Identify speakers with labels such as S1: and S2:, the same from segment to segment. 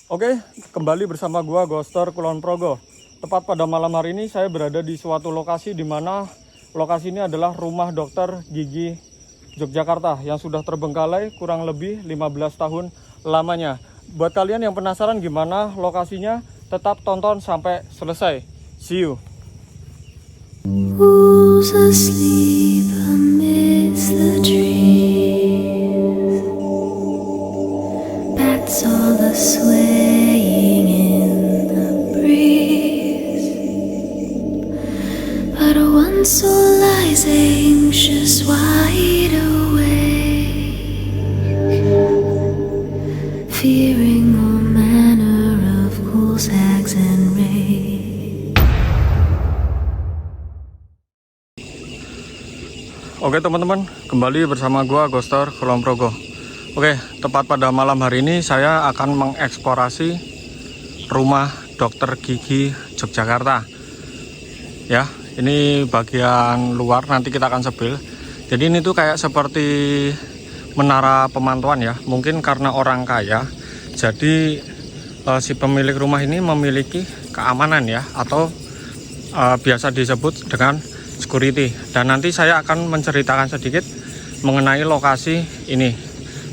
S1: Oke, kembali bersama gua Ghoster Kulon Progo. Tepat pada malam hari ini saya berada di suatu lokasi di mana lokasi ini adalah rumah dokter gigi Yogyakarta yang sudah terbengkalai kurang lebih 15 tahun lamanya. Buat kalian yang penasaran gimana lokasinya, tetap tonton sampai selesai. See you.
S2: Who's asleep amidst the trees? Bats all a swaying in the breeze. But one soul lies anxious, wide awake, fearing all manner of ghouls, hags, and wraiths.
S1: Oke teman-teman, kembali bersama gua Ghoster Kulon Progo. Oke, tepat pada malam hari ini saya akan mengeksplorasi rumah dokter gigi Yogyakarta. Ya, ini bagian luar, nanti kita akan sebil. Jadi ini tuh kayak seperti menara pemantauan ya. Mungkin karena orang kaya, jadi si pemilik rumah ini memiliki keamanan ya, atau biasa disebut dengan security. Dan nanti saya akan menceritakan sedikit mengenai lokasi ini.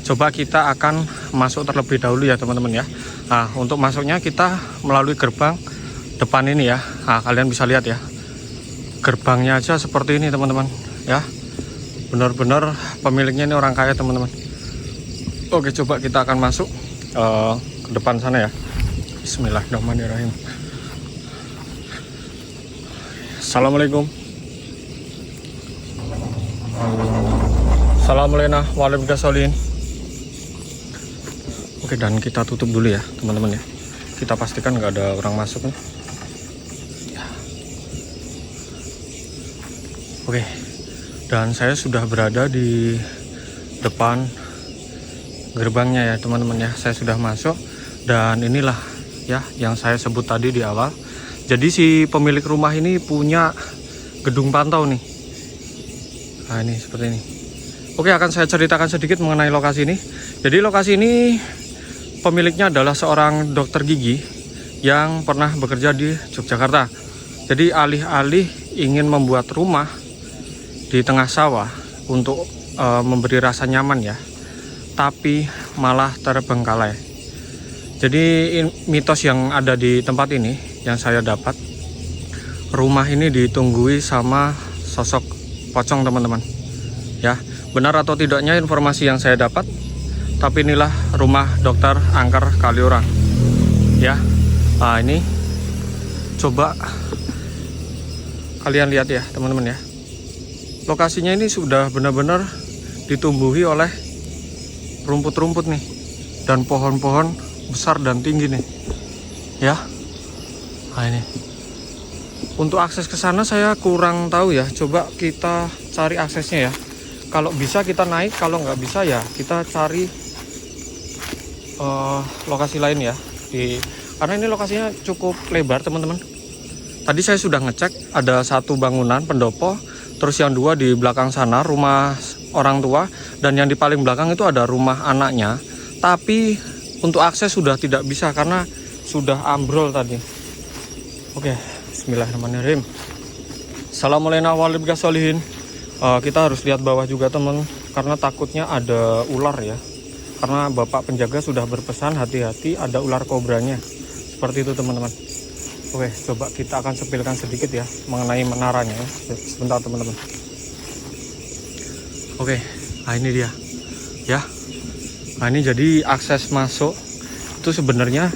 S1: Coba kita akan masuk terlebih dahulu ya teman-teman ya. Nah, untuk masuknya kita melalui gerbang depan ini ya. Nah, kalian bisa lihat ya, gerbangnya aja seperti ini teman-teman ya. Benar-benar pemiliknya ini orang kaya teman-teman. Oke, coba kita akan masuk ke depan sana ya. Bismillahirrahmanirrahim. Assalamualaikum. Assalamualaikum warahmatullahi. Oke, dan kita tutup dulu ya teman-teman ya. Kita pastikan nggak ada orang masuk nih. Ya. Oke, dan saya sudah berada di depan gerbangnya ya teman-teman ya. Saya sudah masuk dan inilah ya yang saya sebut tadi di awal. Jadi si pemilik rumah ini punya gedung pantau nih. Nah, ini seperti ini. Oke, akan saya ceritakan sedikit mengenai lokasi ini. Jadi lokasi ini pemiliknya adalah seorang dokter gigi yang pernah bekerja di Yogyakarta. Jadi alih-alih ingin membuat rumah di tengah sawah untuk memberi rasa nyaman ya, tapi malah terbengkalai. Jadi mitos yang ada di tempat ini yang saya dapat, rumah ini ditunggui sama sosok pocong teman-teman ya. Benar atau tidaknya informasi yang saya dapat, tapi inilah rumah dokter angker Kaliurang ya. Nah, ini coba kalian lihat ya teman-teman ya, lokasinya ini sudah benar-benar ditumbuhi oleh rumput-rumput nih dan pohon-pohon besar dan tinggi nih ya. Nah, ini untuk akses ke sana saya kurang tahu ya. Coba kita cari aksesnya ya. Kalau bisa kita naik, kalau nggak bisa ya kita cari lokasi lain ya. Karena ini lokasinya cukup lebar teman-teman. Tadi saya sudah ngecek, ada satu bangunan pendopo, terus yang dua di belakang sana rumah orang tua, dan yang di paling belakang itu ada rumah anaknya. Tapi untuk akses sudah tidak bisa karena sudah ambrol tadi. Oke, bismillahirrahmanirrahim. Assalamualaikum warahmatullahi wabarakatuh. Kita harus lihat bawah juga teman, karena takutnya ada ular ya. Karena bapak penjaga sudah berpesan hati-hati ada ular kobranya. Seperti itu teman-teman. Oke, coba kita akan sepilkan sedikit ya mengenai menaranya ya. Sebentar teman-teman. Oke, nah ini dia ya. Nah, ini jadi akses masuk itu sebenarnya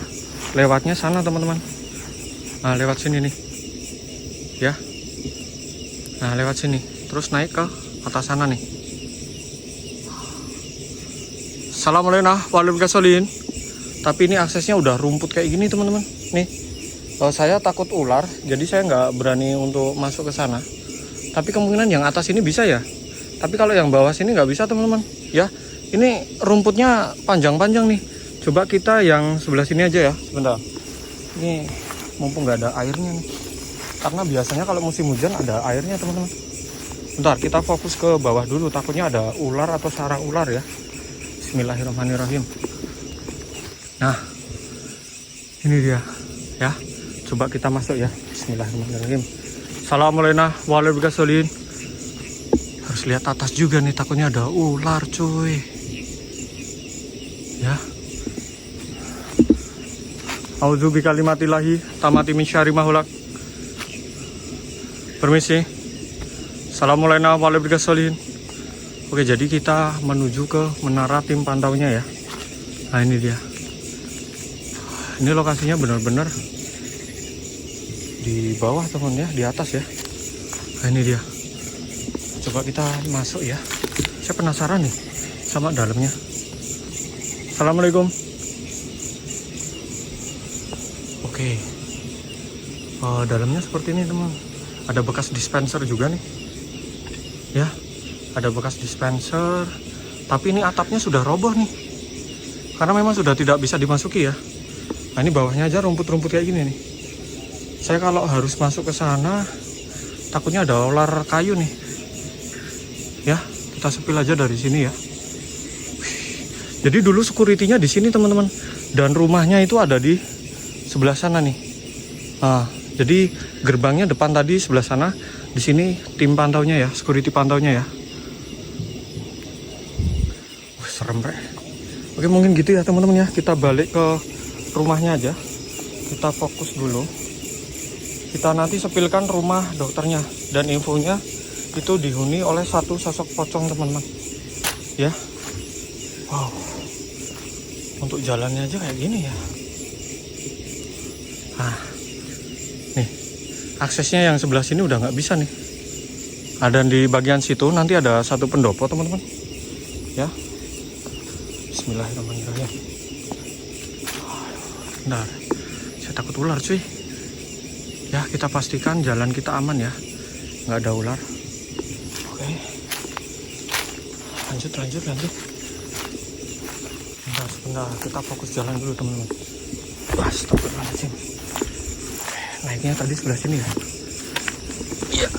S1: lewatnya sana teman-teman. Nah, lewat sini nih ya. Nah, lewat sini terus naik ke atas sana nih. Assalamualaikum warahmatullahi wabarakatuh. Tapi ini aksesnya udah rumput kayak gini teman-teman. Nih, saya takut ular, jadi saya nggak berani untuk masuk ke sana. Tapi kemungkinan yang atas ini bisa ya. Tapi kalau yang bawah sini nggak bisa teman-teman. Ya, ini rumputnya panjang-panjang nih. Coba kita yang sebelah sini aja ya, sebentar. Ini mumpung nggak ada airnya nih. Karena biasanya kalau musim hujan ada airnya teman-teman. Bentar, kita fokus ke bawah dulu, takutnya ada ular atau sarang ular ya. Bismillahirrahmanirrahim. Nah, Ini dia ya. Coba kita masuk ya. Bismillahirrahmanirrahim. Assalamualaikum warahmatullahi wabarakatuh. Harus lihat atas juga nih, takutnya ada ular cuy. Ya. A'udzu bikalimatillahi tamati min syarri ma khalaq. Permisi. Assalamualaikum warahmatullahi wabarakatuh. Oke, jadi kita menuju ke menara tim pantaunya ya. Nah, ini dia. Ini lokasinya benar-benar di bawah teman ya, di atas ya. Nah, ini dia. Coba kita masuk ya. Saya penasaran nih sama dalamnya. Assalamualaikum. Oke. Dalamnya seperti ini teman. Ada bekas dispenser juga nih. Ya, ada bekas dispenser. Tapi ini atapnya sudah roboh nih. Karena memang sudah tidak bisa dimasuki ya. Nah, ini bawahnya aja rumput-rumput kayak gini nih. Saya kalau harus masuk ke sana, takutnya ada ular kayu nih. Ya, kita sepil aja dari sini ya. Jadi dulu security-nya di sini teman-teman, dan rumahnya itu ada di sebelah sana nih. Nah, jadi gerbangnya depan tadi sebelah sana, di sini tim pantaunya ya, security pantaunya ya. Serem rek. Oke, mungkin gitu ya teman-teman ya. Kita balik ke rumahnya aja. Kita fokus dulu. Kita nanti sepilkan rumah dokternya dan infonya itu dihuni oleh satu sosok pocong teman-teman ya. Wow, untuk jalannya aja kayak gini ya. Nah, nih aksesnya yang sebelah sini udah nggak bisa nih. Dan di bagian situ nanti ada satu pendopo teman-teman ya. Bismillahirrahmanirrahim. Bentar, saya takut ular cuy. Ya, kita pastikan jalan kita aman ya, nggak ada ular. Lanjut. Bentar, kita fokus jalan dulu teman-teman. Astagfirullahaladzim. Naiknya tadi sebelah sini ya. Iya.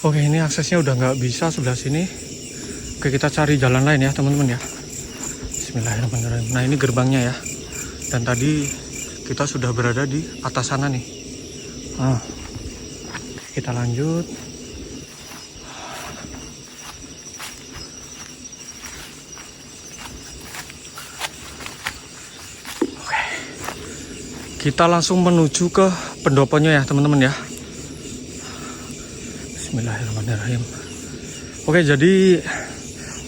S1: Oke, ini aksesnya udah nggak bisa sebelah sini. Oke, kita cari jalan lain ya teman-teman ya. Bismillahirrahmanirrahim. Nah, ini gerbangnya ya. Dan tadi kita sudah berada di atas sana nih. Nah, kita lanjut. Kita langsung menuju ke pendoponya ya teman-teman ya. Bismillahirrahmanirrahim. Oke, jadi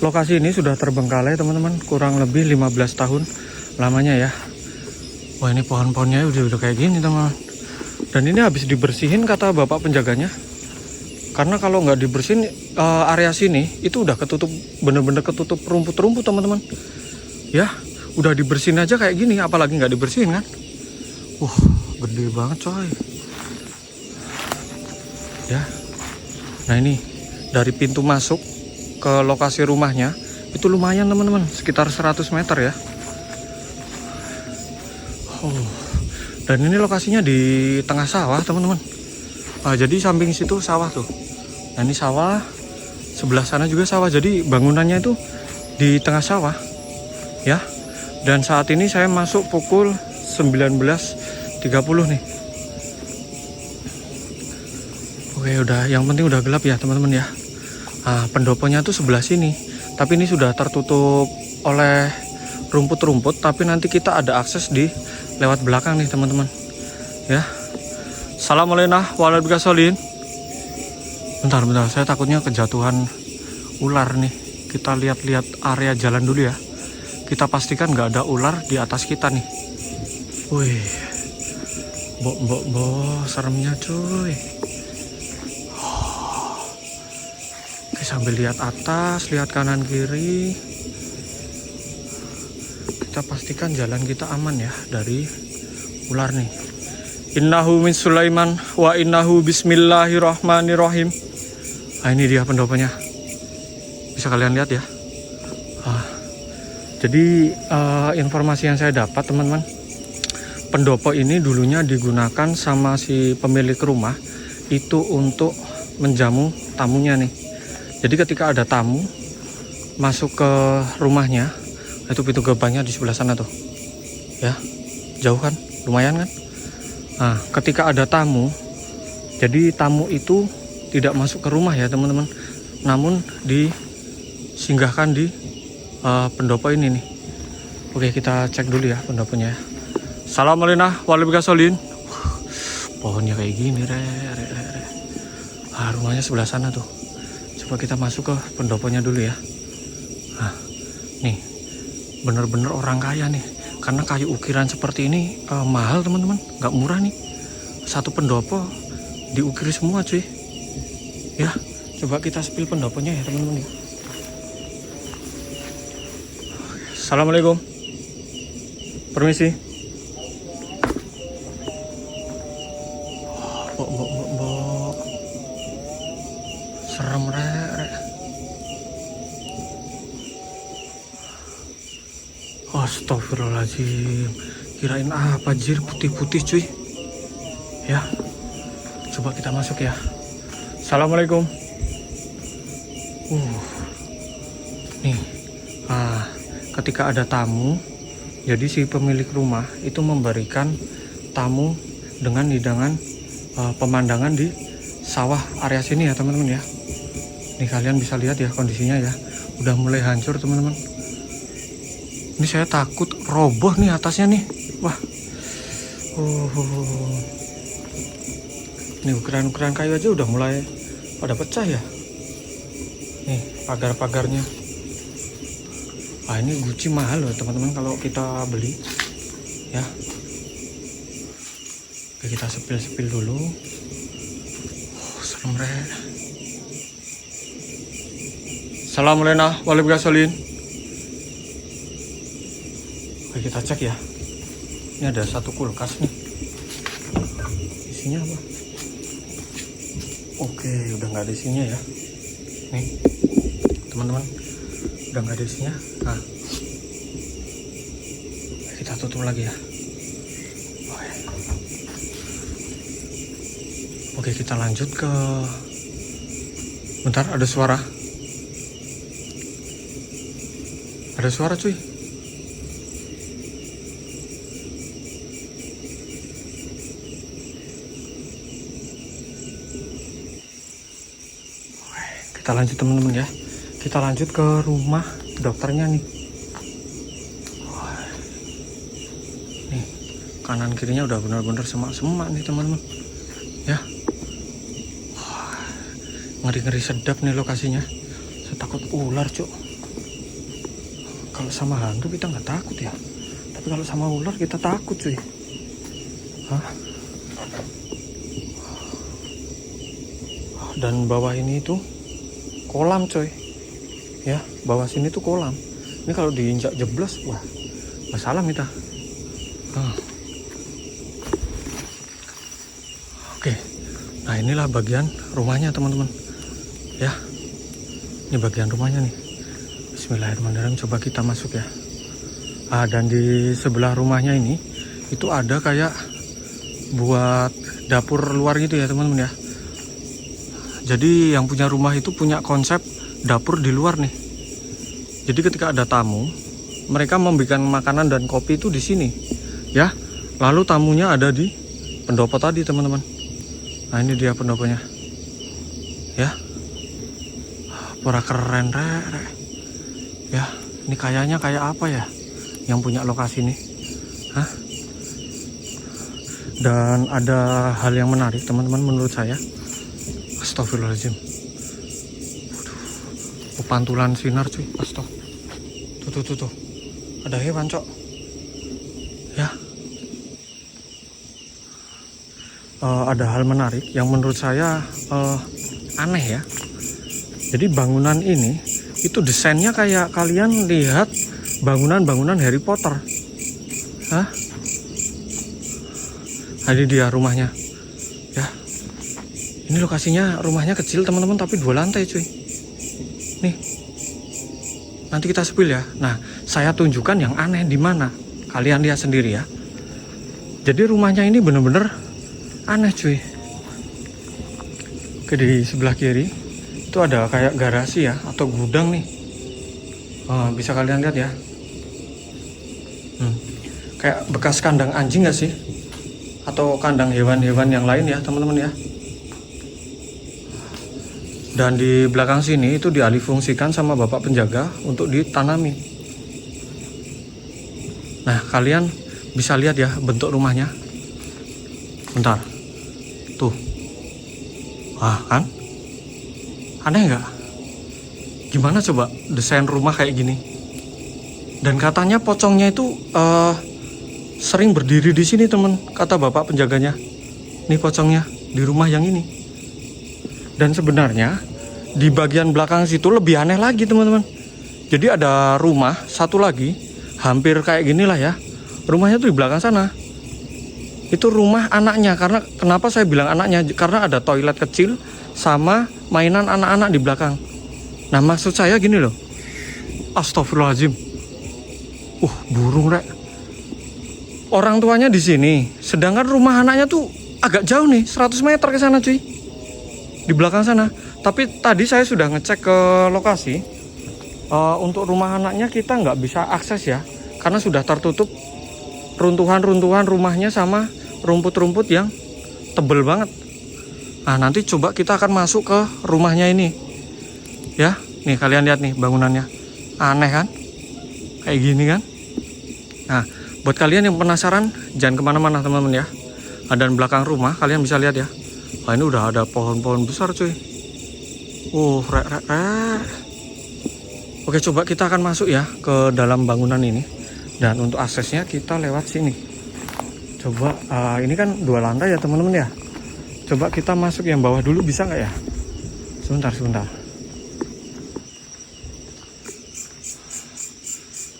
S1: lokasi ini sudah terbengkalai teman-teman, kurang lebih 15 tahun lamanya ya. Wah, ini pohon-pohonnya udah kayak gini teman-teman. Dan ini habis dibersihin kata bapak penjaganya. Karena kalau nggak dibersihin area sini itu udah ketutup, bener-bener ketutup rumput-rumput teman-teman. Ya, udah dibersihin aja kayak gini, apalagi nggak dibersihin kan. Gede banget coy. Ya. Nah, ini dari pintu masuk ke lokasi rumahnya itu lumayan teman-teman, sekitar 100 meter ya. Dan ini lokasinya di tengah sawah teman-teman. Jadi samping situ sawah tuh. Nah, ini sawah, sebelah sana juga sawah. Jadi bangunannya itu di tengah sawah ya. Dan saat ini saya masuk pukul 19.30 nih. Oke, yang penting udah gelap ya teman-teman ya. Pendoponya tuh sebelah sini, tapi ini sudah tertutup oleh rumput-rumput. Tapi nanti kita ada akses di lewat belakang nih teman-teman ya. Assalamualaikum warahmatullahi wabarakatuh. Bentar, saya takutnya kejatuhan ular nih. Kita lihat-lihat area jalan dulu ya. Kita pastikan nggak ada ular di atas kita nih. Wih, seremnya cuy. Oke, sambil lihat atas, lihat kanan kiri. Kita pastikan jalan kita aman ya dari ular nih. Innahu min Sulaiman wa innahu bismillahirrahmanirrahim. Nah, ini dia pendoponya. Bisa kalian lihat ya. Jadi informasi yang saya dapat teman-teman, pendopo ini dulunya digunakan sama si pemilik rumah itu untuk menjamu tamunya nih. Jadi ketika ada tamu masuk ke rumahnya, Itu pintu gerbangnya di sebelah sana tuh. Ya, jauh kan? Lumayan kan? Nah, ketika ada tamu, jadi tamu itu tidak masuk ke rumah ya teman-teman, namun disinggahkan di pendopo ini nih. Oke, kita cek dulu ya pendoponya ya. Assalamualaikum warahmatullahi wabarakatuh. Pohonnya kayak gini, rumahnya sebelah sana tuh. Coba kita masuk ke pendoponya dulu ya. Nah, nih, bener-bener orang kaya nih. Karena kayu ukiran seperti ini mahal teman-teman, nggak murah nih. Satu pendopo diukir semua cuy. Ya, coba kita spill pendoponya ya teman-teman ya. Assalamualaikum. Permisi. Mbok. Serem rek. Astagfirullahaladzim. Kirain apa jir, putih-putih cuy. Ya, coba kita masuk ya. Assalamualaikum. Nih, ketika ada tamu, jadi si pemilik rumah itu memberikan tamu dengan hidangan pemandangan di sawah area sini ya teman-teman ya. Nih kalian bisa lihat ya kondisinya ya, udah mulai hancur teman-teman. Ini saya takut roboh nih atasnya nih. Wah. Ini ukuran-ukuran kayu aja udah mulai pada pecah ya. Nih pagar-pagarnya. Ini Gucci mahal loh teman-teman kalau kita beli ya. Oke, kita sepil dulu. Serem rek. Assalamualaikum warahmatullahi wabarakatuh. Oke, kita cek ya. Ini ada satu kulkas nih. Isinya apa? Oke, udah nggak ada isinya ya. Nih, teman-teman, udah nggak ada isinya. Nah, kita tutup lagi ya. Oke, kita lanjut ke. Bentar, ada suara. Ada suara cuy. Kita lanjut teman-teman ya. Kita lanjut ke rumah dokternya nih. Nih, kanan kirinya udah benar-benar semak-semak nih teman-teman. Ya. Ngeri-ngeri sedap nih lokasinya. Saya takut ular, Cuk. Kalau sama hantu kita nggak takut ya. Tapi kalau sama ular kita takut, cuy. Hah? Dan bawah ini tuh kolam coy ya, bawah sini tuh kolam. Ini kalau diinjak jeblos, wah masalah kita. Oke, nah inilah bagian rumahnya teman-teman ya. Ini bagian rumahnya nih. Bismillahirrahmanirrahim, coba kita masuk ya. Dan di sebelah rumahnya ini itu ada kayak buat dapur luar gitu ya teman-teman ya. Jadi yang punya rumah itu punya konsep dapur di luar nih. Jadi ketika ada tamu, mereka memberikan makanan dan kopi itu di sini, ya. Lalu tamunya ada di pendopo tadi teman-teman. Nah ini dia pendoponya, ya. Pura keren rek. Ya, ini kayaknya kayak apa ya? Yang punya lokasi ini, hah? Dan ada hal yang menarik teman-teman menurut saya. Astagfirullahaladzim. Waduh, pantulan sinar cuy. Astag. Tuh. Ada hewan cok. Ya. Ada hal menarik yang menurut saya aneh ya. Jadi bangunan ini itu desainnya kayak kalian lihat bangunan-bangunan Harry Potter. Hah? Ini dia rumahnya. Ya. Ini lokasinya rumahnya kecil teman-teman, tapi 2 lantai cuy. Nih. Nanti kita spill ya. Nah, saya tunjukkan yang aneh di mana. Kalian lihat sendiri ya. Jadi rumahnya ini bener-bener aneh cuy. Oke, di sebelah kiri itu ada kayak garasi ya atau gudang nih. Bisa kalian lihat ya. Kayak bekas kandang anjing nggak sih? Atau kandang hewan-hewan yang lain ya teman-teman ya. Dan di belakang sini itu dialihfungsikan sama bapak penjaga untuk ditanami. Nah kalian bisa lihat ya bentuk rumahnya. Bentar. Tuh. Wah kan? Aneh nggak? Gimana coba desain rumah kayak gini? Dan katanya pocongnya itu sering berdiri di sini teman, kata bapak penjaganya. Nih pocongnya di rumah yang ini. Dan sebenarnya di bagian belakang situ lebih aneh lagi teman-teman. Jadi ada rumah satu lagi, hampir kayak ginilah ya. Rumahnya tuh di belakang sana. Itu rumah anaknya. Karena kenapa saya bilang anaknya? Karena ada toilet kecil sama mainan anak-anak di belakang. Nah maksud saya gini loh. Astagfirullahaladzim. Burung rek. Orang tuanya di sini, sedangkan rumah anaknya tuh agak jauh nih, 100 meter ke sana cuy. Di belakang sana. Tapi tadi saya sudah ngecek ke lokasi. Untuk rumah anaknya kita nggak bisa akses ya, karena sudah tertutup runtuhan-runtuhan rumahnya sama rumput-rumput yang tebel banget. Nah nanti coba kita akan masuk ke rumahnya ini. Ya, nih kalian lihat nih bangunannya. Aneh kan? Kayak gini kan? Nah, buat kalian yang penasaran, jangan kemana-mana teman-teman ya. Dan belakang rumah kalian bisa lihat ya. Wah ini udah ada pohon-pohon besar cuy. Rek. Oke coba kita akan masuk ya ke dalam bangunan ini. Dan untuk aksesnya kita lewat sini. Coba ini kan 2 lantai ya teman-teman ya. Coba kita masuk yang bawah dulu, bisa nggak ya? Sebentar.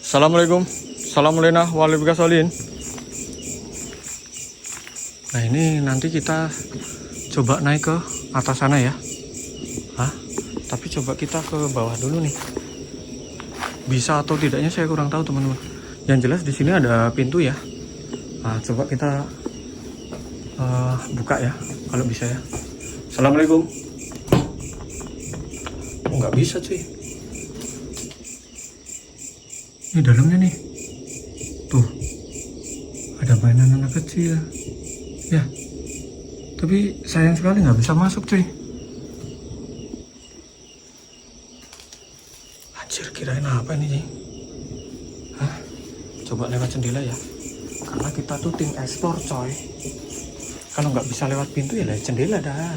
S1: Assalamualaikum. Assalamualaikum warahmatullahi wabarakatuh. Nah ini nanti kita coba naik ke atas sana ya. Tapi coba kita ke bawah dulu nih. Bisa atau tidaknya saya kurang tahu teman-teman. Yang jelas di sini ada pintu ya. Nah coba kita buka ya, kalau bisa ya. Assalamualaikum. Nggak bisa cuy. Ini dalamnya nih. Tuh, ada mainan anak kecil ya. Tapi sayang sekali nggak bisa masuk cuy. Anjir, kirain apa ini sih? Coba lewat jendela ya. Karena kita tuh tim explore coy. Kalau nggak bisa lewat pintu ya lewat jendela dah.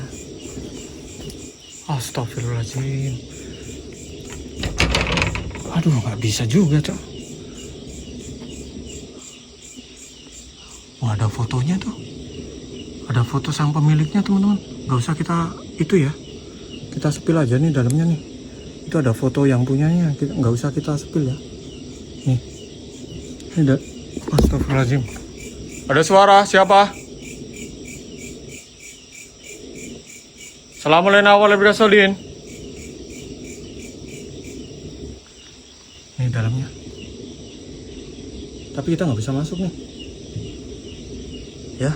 S1: Astagfirullahaladzim. Aduh, nggak bisa juga coy. Ada fotonya tuh, ada foto sang pemiliknya teman-teman. Gak usah kita itu ya, kita sepil aja nih dalamnya nih. Itu ada foto yang punyanya, nggak usah kita sepil ya. Nih, ini ada. Astagfirullahaladzim. Ada suara siapa? Assalamualaikum warahmatullahi wabarakatuh. Ini dalamnya. Tapi kita nggak bisa masuk nih. Ya,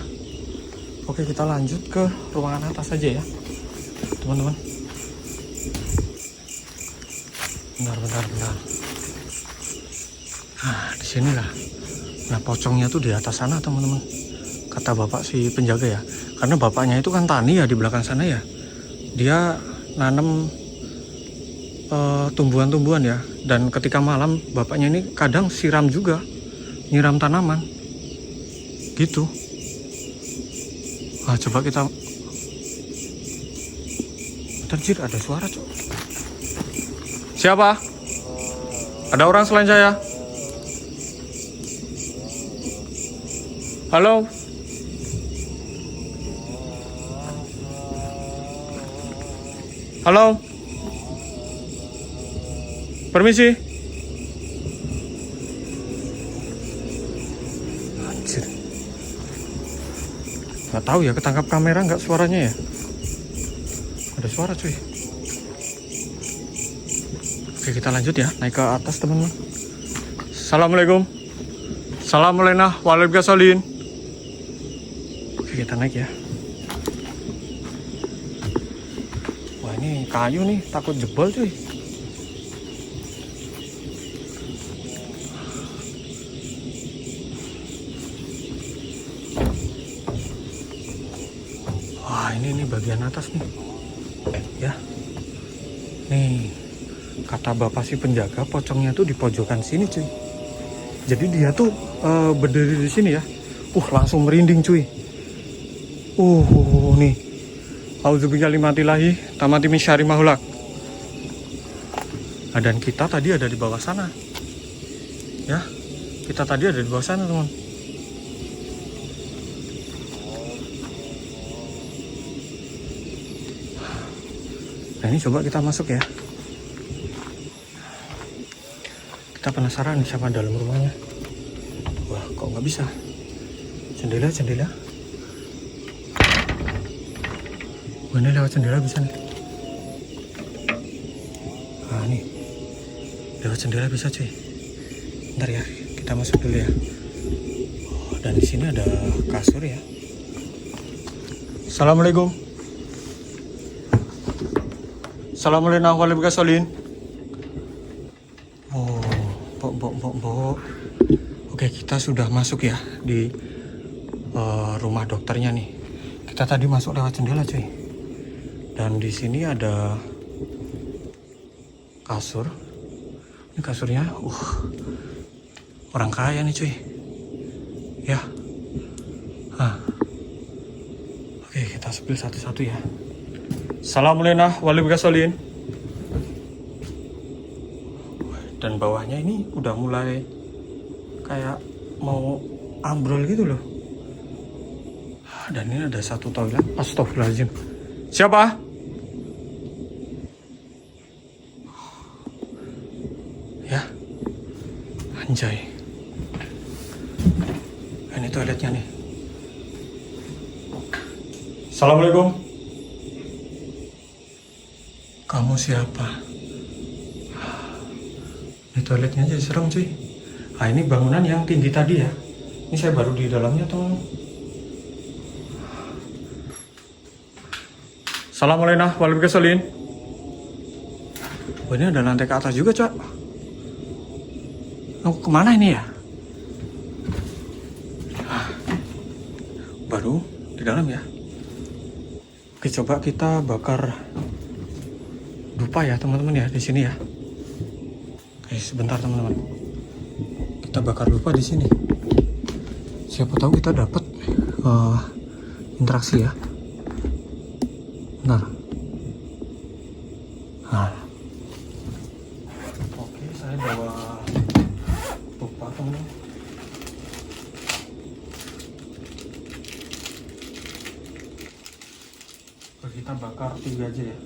S1: oke kita lanjut ke ruangan atas saja ya, teman-teman. Bentar. Nah, disinilah. Nah, pocongnya tuh di atas sana, teman-teman. Kata bapak si penjaga ya. Karena bapaknya itu kan tani ya di belakang sana ya. Dia nanam tumbuhan-tumbuhan ya. Dan ketika malam bapaknya ini kadang siram juga, nyiram tanaman. Gitu. Coba kita. Anjir, ada suara cok. Siapa? Ada orang selain saya? Halo? Halo? Permisi? Anjir. Nggak tahu ya, ketangkap kamera nggak suaranya ya? Ada suara cuy. Oke kita lanjut ya, naik ke atas teman-teman. Assalamualaikum. Assalamualaikum warahmatullahi wabarakatuh. Oke kita naik ya. Wah ini kayu nih, takut jebol cuy. Wah, ini bagian atas nih. Ya. Nih, kata bapak si penjaga, pocongnya tuh di pojokan sini, cuy. Jadi dia tuh berdiri di sini ya. Langsung merinding, cuy. Nih. Auzubillahi tamati min syarri ma khalaq. Nah, dan kita tadi ada di bawah sana. Ya. Kita tadi ada di bawah sana, teman. Nah, ini coba kita masuk ya. Kita penasaran siapa dalam rumahnya. Wah, kok nggak bisa? Jendela. Wah, ini lewat jendela bisa nih. Nah, nih. Lewat jendela bisa, cuy. Bentar ya, kita masuk dulu ya. Dan di sini ada kasur ya. Assalamualaikum. Assalamualaikum warahmatullahi wabarakatuh. Oke, kita sudah masuk ya di rumah dokternya nih. Kita tadi masuk lewat jendela, cuy. Dan di sini ada kasur. Ini kasurnya, orang kaya nih, cuy. Ya. Oke, kita spill satu-satu ya. Assalamualaikum warahmatullahi wabarakatuh. Dan bawahnya ini udah mulai kayak mau ambrol gitu loh. Dan ini ada satu toilet. Astagfirullahaladzim. Siapa? Ya. Anjay. Ini toiletnya nih. Assalamualaikum. Kamu siapa? Ini toiletnya aja serem, cuy. Nah, ini bangunan yang tinggi tadi ya. Ini saya baru di dalamnya, teman. Assalamualaikum warahmatullahi wabarakatuh. Ini ada lantai ke atas juga, Cak. Kemana ini ya? Baru di dalam ya. Oke, coba kita bakar dupa ya, teman-teman ya, di sini ya. Oke, sebentar teman-teman. Kita bakar dupa di sini. Siapa tahu kita dapat interaksi ya. Benar. Nah. Oke, saya bawa dupa, teman-teman. Kita bakar 3 aja ya.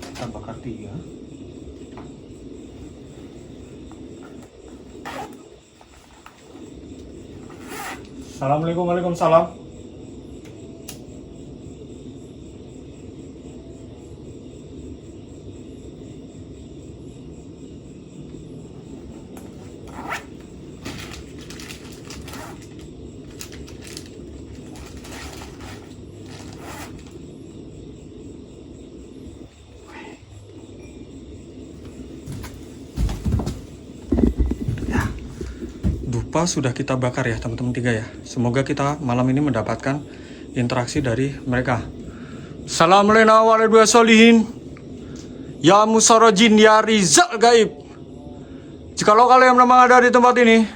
S1: Kita bakar 3. Assalamualaikum, waalaikumsalam. Dupa sudah kita bakar ya teman-teman 3 ya. Semoga kita malam ini mendapatkan interaksi dari mereka. Assalamualaikum warahmatullahi wabarakatuh. Ya Musarojin ya Rizal Gaib. Jikalau kalian memang ada di tempat ini,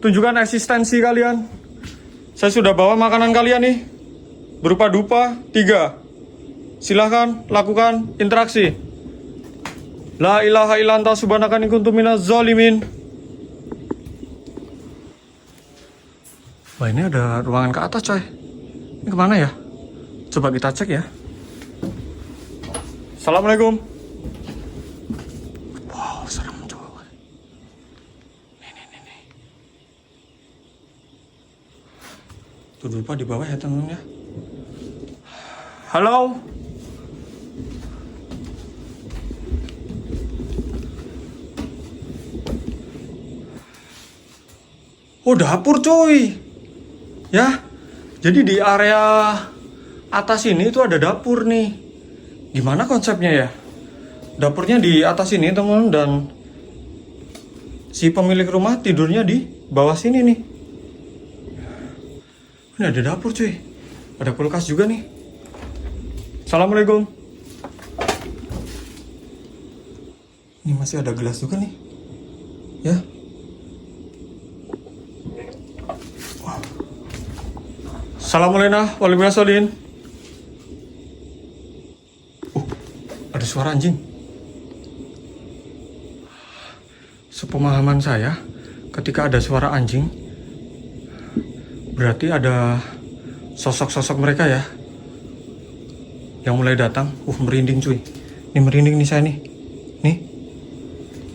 S1: tunjukkan eksistensi kalian. Saya sudah bawa makanan kalian nih, berupa dupa 3. Silahkan lakukan interaksi. La ilaha illa anta subhanaka inni kuntu minaz zalimin. Wah, ini ada ruangan ke atas, coy. Ini kemana ya? Coba kita cek ya. Assalamualaikum. Wow, serem, coy. Nih. Tuh lupa di bawah ya, teman-teman ya. Halo. Oh, dapur, coy. Ya, jadi di area atas ini itu ada dapur nih. Gimana konsepnya ya? Dapurnya di atas ini, teman, dan si pemilik rumah tidurnya di bawah sini nih. Ini ada dapur cuy. Ada kulkas juga nih. Assalamualaikum. Ini masih ada gelas juga nih. Ya. Assalamualaikum warahmatullahi wabarakatuh. Ada suara anjing. Sepemahaman saya, ketika ada suara anjing, berarti ada sosok-sosok mereka ya yang mulai datang. Merinding cuy. Ini merinding nih saya nih. Nih.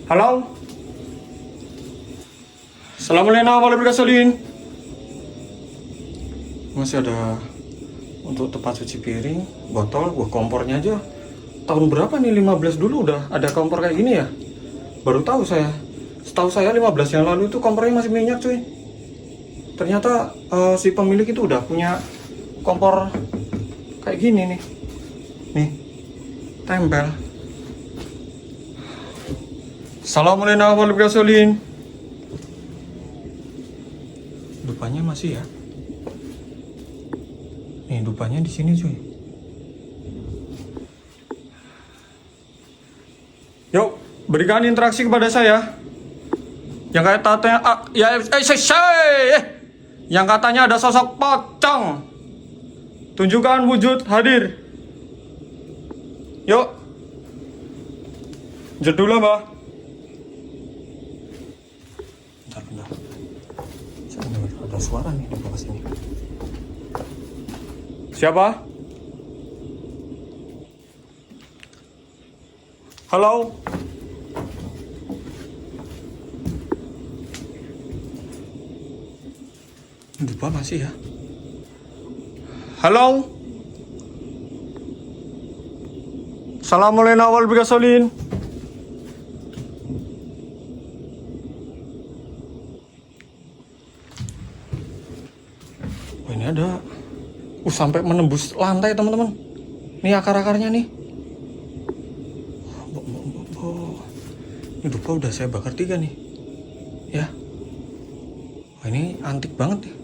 S1: Halo. Assalamualaikum warahmatullahi wabarakatuh. Masih ada untuk tempat cuci piring, botol, kompornya aja. Tahun berapa nih? 15 dulu udah ada kompor kayak gini ya? Baru tahu saya. Setahu saya 15 yang lalu itu kompornya masih minyak cuy. Ternyata si pemilik itu udah punya kompor kayak gini nih. Nih, tempel. Assalamualaikum warahmatullahi wabarakatuh. Dupanya masih ya? Nih, dupanya di sini cuy. Yuk, berikan interaksi kepada saya. Yang kayak tatanya yang katanya ada sosok pocong. Tunjukkan wujud hadir. Yuk. Jedul Mbak. Bentar. Saya dengar ada suara nih di bawah sini. Siapa? Halo? Dupa masih ya? Halo? Assalamualaikum warahmatullahi wabarakatuh. Oh, ini ada sampai menembus lantai teman-teman. Ini akar-akarnya nih. Ini dupa udah saya bakar 3 nih. Ya. Wah, ini antik banget nih.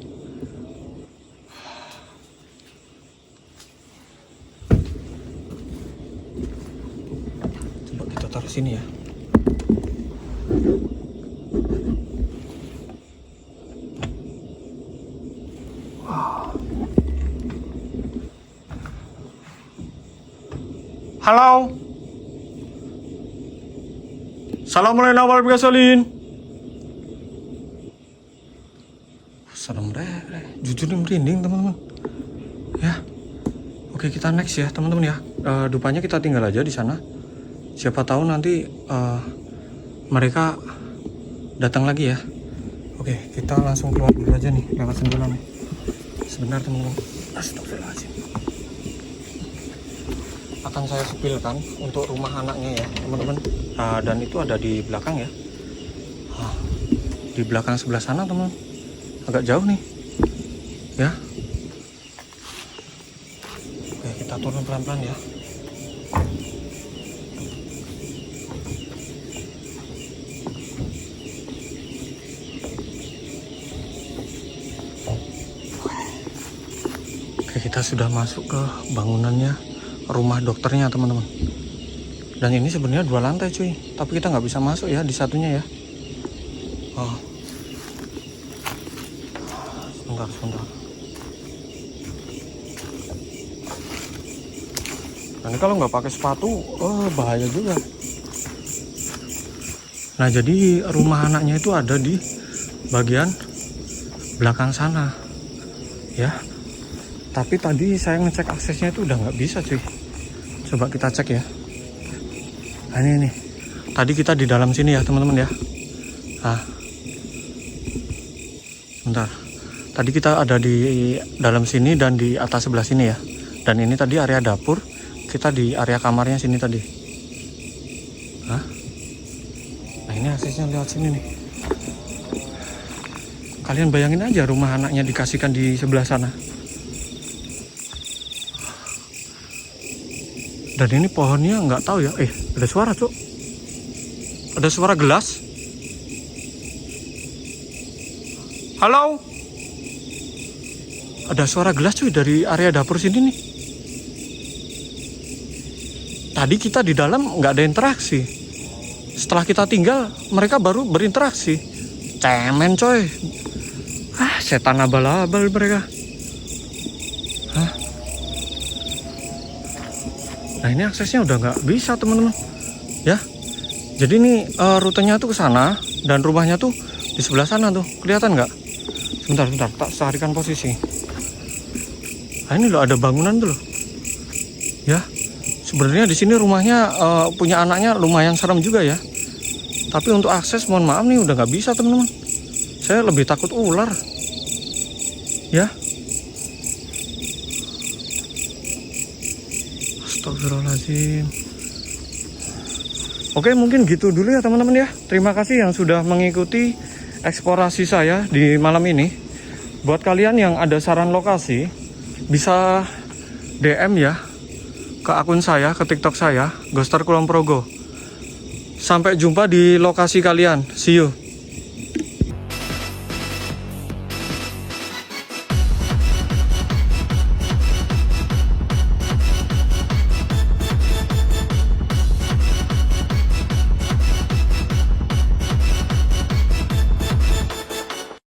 S1: Coba kita taruh sini ya. Halo. Assalamualaikum warahmatullahi wabarakatuh. Serem deh. Jujur nih merinding teman-teman. Ya. Oke, kita next ya teman-teman ya. Dupanya kita tinggal aja di sana. Siapa tahu nanti mereka datang lagi ya. Oke, kita langsung keluar dulu aja nih lewat jendela nih. Sebentar teman-teman. Astagfirullahaladzim. Akan saya sepilkan untuk rumah anaknya ya teman-teman. Dan itu ada di belakang ya. Di belakang sebelah sana teman. Agak jauh nih ya. Oke, kita turun pelan-pelan ya. Oke, kita sudah masuk ke bangunannya rumah dokternya teman-teman. Dan ini sebenarnya 2 lantai cuy, tapi kita nggak bisa masuk ya di satunya ya. Sebentar. Nah, ini kalau nggak pakai sepatu, bahaya juga. Nah, jadi rumah anaknya itu ada di bagian belakang sana ya. Tapi tadi saya ngecek aksesnya itu udah nggak bisa cuy. Coba kita cek ya. Nah, ini nih. Tadi kita di dalam sini ya teman-teman ya. Nah, sebentar. Tadi kita ada di dalam sini dan di atas sebelah sini ya. Dan ini tadi area dapur. Kita di area kamarnya sini tadi. Nah, ini aksesnya lewat sini nih. Kalian bayangin aja rumah anaknya dikasihkan di sebelah sana. Dan ini pohonnya nggak tahu ya. Ada suara cuk. Ada suara gelas. Halo. ada suara gelas cuy dari area dapur sini nih. Tadi kita di dalam nggak ada interaksi. Setelah kita tinggal, mereka baru berinteraksi. Cemen coy. Setan abal-abal mereka. Nah ini aksesnya udah nggak bisa teman-teman. Ya. Jadi ini rutenya tuh ke sana dan rumahnya tuh di sebelah sana tuh. Kelihatan nggak? Sebentar, tak carikan posisi. Nah ini loh ada bangunan tuh loh. Ya. Sebenarnya di sini rumahnya punya anaknya lumayan serem juga ya. Tapi untuk akses mohon maaf nih udah nggak bisa teman-teman. Saya lebih takut ular. Ya. Astagfirullahaladzim. Oke, mungkin gitu dulu ya teman-teman ya. Terima kasih yang sudah mengikuti eksplorasi saya di malam ini. Buat kalian yang ada saran lokasi, bisa DM ya ke akun saya, ke TikTok saya, Ghoster Kulon Progo. Sampai jumpa di lokasi kalian. See you.